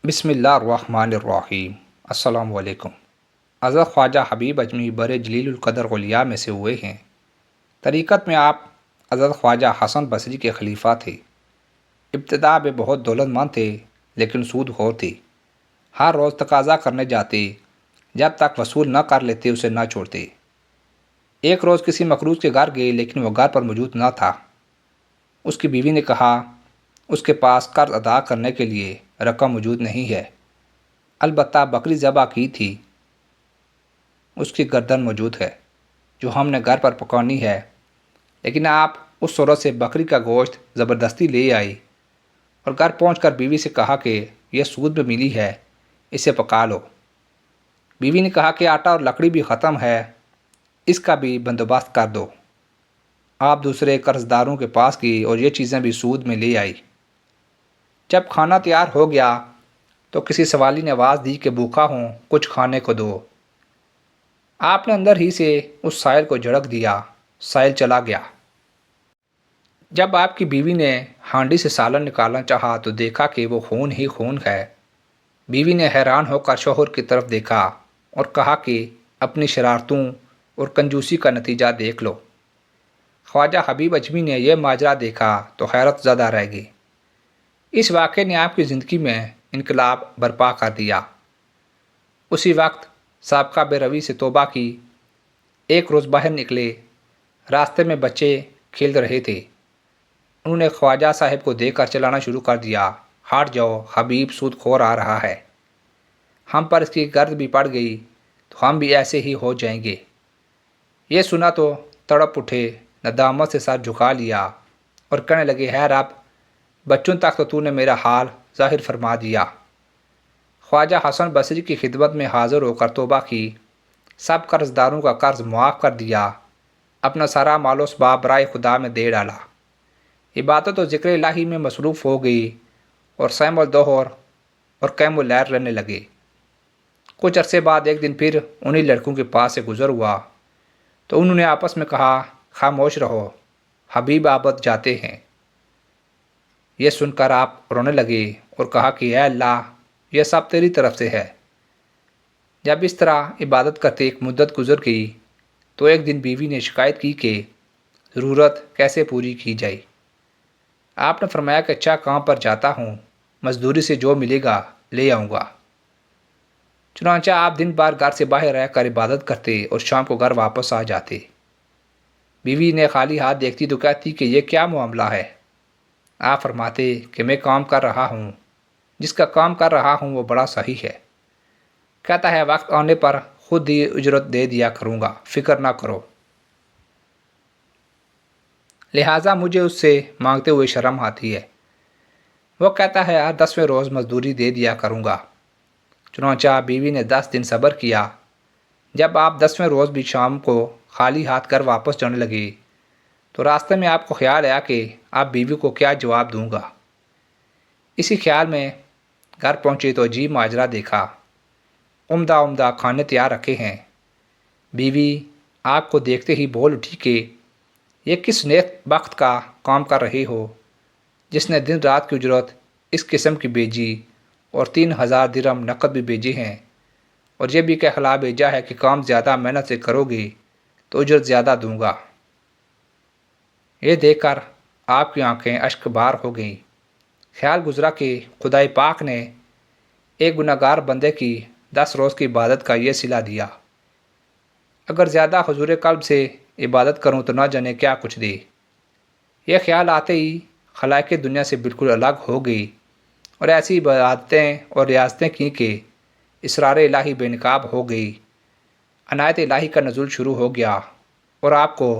بسم اللہ الرحمن الرحیم۔ السلام علیکم۔ حضرت خواجہ حبیب اجمی بر جلیل القدر اولیاء میں سے ہوئے ہیں۔ طریقت میں آپ حضرت خواجہ حسن بصری کے خلیفہ تھے۔ ابتدا میں بہت دولت مند تھے لیکن سود خور تھے۔ ہر روز تقاضا کرنے جاتے، جب تک وصول نہ کر لیتے اسے نہ چھوڑتے۔ ایک روز کسی مقروض کے گھر گئے لیکن وہ گھر پر موجود نہ تھا۔ اس کی بیوی نے کہا اس کے پاس قرض ادا کرنے کے لیے رقم موجود نہیں ہے، البتہ بکری ذبح کی تھی، اس کی گردن موجود ہے جو ہم نے گھر پر پکانی ہے، لیکن آپ اس صورت سے بکری کا گوشت زبردستی لے آئی اور گھر پہنچ کر بیوی سے کہا کہ یہ سود میں ملی ہے، اسے پکا لو۔ بیوی نے کہا کہ آٹا اور لکڑی بھی ختم ہے، اس کا بھی بندوبست کر دو۔ آپ دوسرے قرض داروں کے پاس گئی اور یہ چیزیں بھی سود میں لے آئی۔ جب کھانا تیار ہو گیا تو کسی سوالی نے آواز دی کہ بھوکا ہوں، کچھ کھانے کو دو۔ آپ نے اندر ہی سے اس سائل کو جھڑک دیا، سائل چلا گیا۔ جب آپ کی بیوی نے ہانڈی سے سالن نکالنا چاہا تو دیکھا کہ وہ خون ہی خون ہے۔ بیوی نے حیران ہو کر شوہر کی طرف دیکھا اور کہا کہ اپنی شرارتوں اور کنجوسی کا نتیجہ دیکھ لو۔ خواجہ حبیب اجمی نے یہ ماجرا دیکھا تو حیرت زدہ رہ گئے۔ اس واقعے نے آپ کی زندگی میں انقلاب برپا کر دیا۔ اسی وقت سابقہ بے روی سے توبہ کی۔ ایک روز باہر نکلے، راستے میں بچے کھیل رہے تھے۔ انہوں نے خواجہ صاحب کو دیکھ کر چلانا شروع کر دیا، ہٹ جاؤ، حبیب سود خور آ رہا ہے، ہم پر اس کی گرد بھی پڑ گئی تو ہم بھی ایسے ہی ہو جائیں گے۔ یہ سنا تو تڑپ اٹھے، ندامت سے سر جھکا لیا اور کہنے لگے، ہے رب، بچوں تک تو نے میرا حال ظاہر فرما دیا۔ خواجہ حسن بصری کی خدمت میں حاضر ہو کر توبہ کی، سب قرض داروں کا قرض معاف کر دیا، اپنا سارا مال و اسباب برائے خدا میں دے ڈالا، عبادت و ذکر الہی میں مصروف ہو گئی اور سیم الدہر اور قیم اللیل رہنے لگے۔ کچھ عرصے بعد ایک دن پھر انہی لڑکوں کے پاس سے گزر ہوا تو انہوں نے آپس میں کہا، خاموش رہو، حبیب آبد جاتے ہیں۔ یہ سن کر آپ رونے لگے اور کہا کہ اے اللہ، یہ سب تیری طرف سے ہے۔ جب اس طرح عبادت کرتے ایک مدت گزر گئی تو ایک دن بیوی نے شکایت کی کہ ضرورت کیسے پوری کی جائے۔ آپ نے فرمایا کہ اچھا کام پر جاتا ہوں، مزدوری سے جو ملے گا لے آؤں گا۔ چنانچہ آپ دن بھر گھر سے باہر رہ کر عبادت کرتے اور شام کو گھر واپس آ جاتے۔ بیوی نے خالی ہاتھ دیکھتی تو کہتی کہ یہ کیا معاملہ ہے؟ آپ فرماتے کہ میں کام کر رہا ہوں، جس کا کام کر رہا ہوں وہ بڑا صحیح ہے، کہتا ہے وقت آنے پر خود ہی اجرت دے دیا کروں گا، فکر نہ کرو، لہٰذا مجھے اس سے مانگتے ہوئے شرم آتی ہے۔ وہ کہتا ہے ہر 10ویں روز مزدوری دے دیا کروں گا۔ چنانچہ بیوی نے 10 دن صبر کیا۔ جب آپ 10ویں روز بھی شام کو خالی ہاتھ کر واپس جانے لگے تو راستے میں آپ کو خیال آیا کہ آپ بیوی کو کیا جواب دوں گا۔ اسی خیال میں گھر پہنچے تو عجیب ماجرا دیکھا، عمدہ عمدہ کھانے تیار رکھے ہیں۔ بیوی آپ کو دیکھتے ہی بول اٹھی کہ یہ کس نیک بخت کا کام کر رہے ہو جس نے دن رات کی اجرت اس قسم کی بھیجی اور 3000 درہم نقد بھی بھیجے ہیں، اور یہ بھی کہلا بھیجا ہے کہ کام زیادہ محنت سے کرو گے تو اجرت زیادہ دوں گا۔ یہ دیکھ کر آپ کی آنکھیں اشک بار ہو گئیں۔ خیال گزرا کہ خدائے پاک نے ایک گناہگار بندے کی 10 روز کی عبادت کا یہ صلہ دیا، اگر زیادہ حضور قلب سے عبادت کروں تو نہ جانے کیا کچھ دے۔ یہ خیال آتے ہی خلائق دنیا سے بالکل الگ ہو گئی اور ایسی عبادتیں اور ریاستیں کیں کہ اسرار الہی بے نقاب ہو گئی، عنایت الہی کا نزول شروع ہو گیا اور آپ کو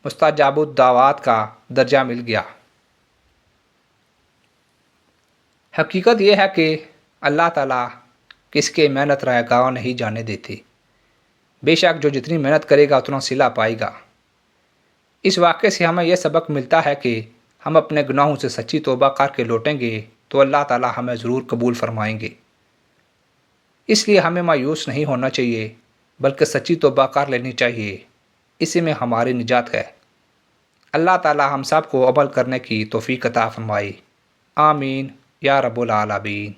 مستجاب الدعوات کا درجہ مل گیا۔ حقیقت یہ ہے کہ اللہ تعالیٰ کس کے محنت رائے گاہ نہیں جانے دیتے، بے شک جو جتنی محنت کرے گا اتنا صلہ پائے گا۔ اس واقعے سے ہمیں یہ سبق ملتا ہے کہ ہم اپنے گناہوں سے سچی توبہ کر کے لوٹیں گے تو اللہ تعالیٰ ہمیں ضرور قبول فرمائیں گے۔ اس لیے ہمیں مایوس نہیں ہونا چاہیے بلکہ سچی توبہ کر لینی چاہیے، اسی میں ہماری نجات ہے۔ اللہ تعالیٰ ہم سب کو عمل کرنے کی توفیق عطا فرمائے، آمین یا رب العالمین۔